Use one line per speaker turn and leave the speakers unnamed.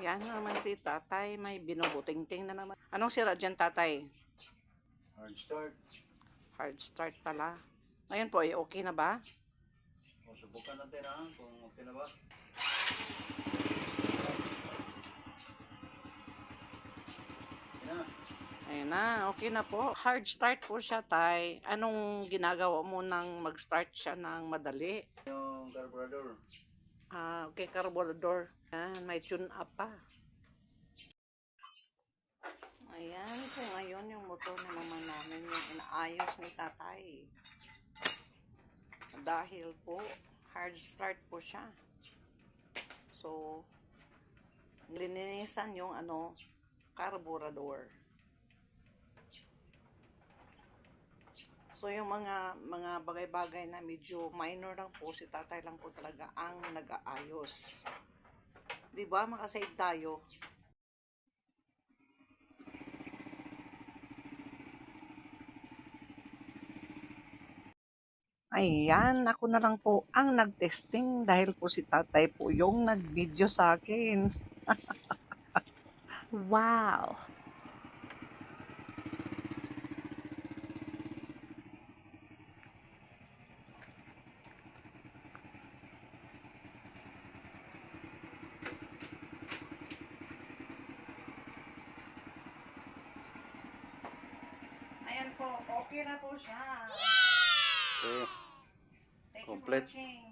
Ayan na naman si tatay, may binubuting-ting na naman. Anong sira dyan, tatay?
Hard start.
Hard start pala. Ngayon po, okay na ba?
O, subukan natin kung okay na ba.
Ayun na, okay na po. Hard start po siya, tay. Anong ginagawa mo nang mag-start siya ng madali?
Yung carburetor.
Okay, carburetor. Ayan, may tune up pa. Ayan, so ngayon yung motor na naman namin yung inaayos ni tatay. Dahil po, hard start po siya. So, lininisan yung carburetor. So, yung mga bagay-bagay na medyo minor lang po, si tatay lang po talaga ang nag-aayos. Diba, makasave tayo. Ayan, ako na lang po ang nag-testing dahil po si tatay po yung nag-video sa akin.
Wow!
Ayan po, okay na po siya.
Okay.
Thank you for
Complete.
watching.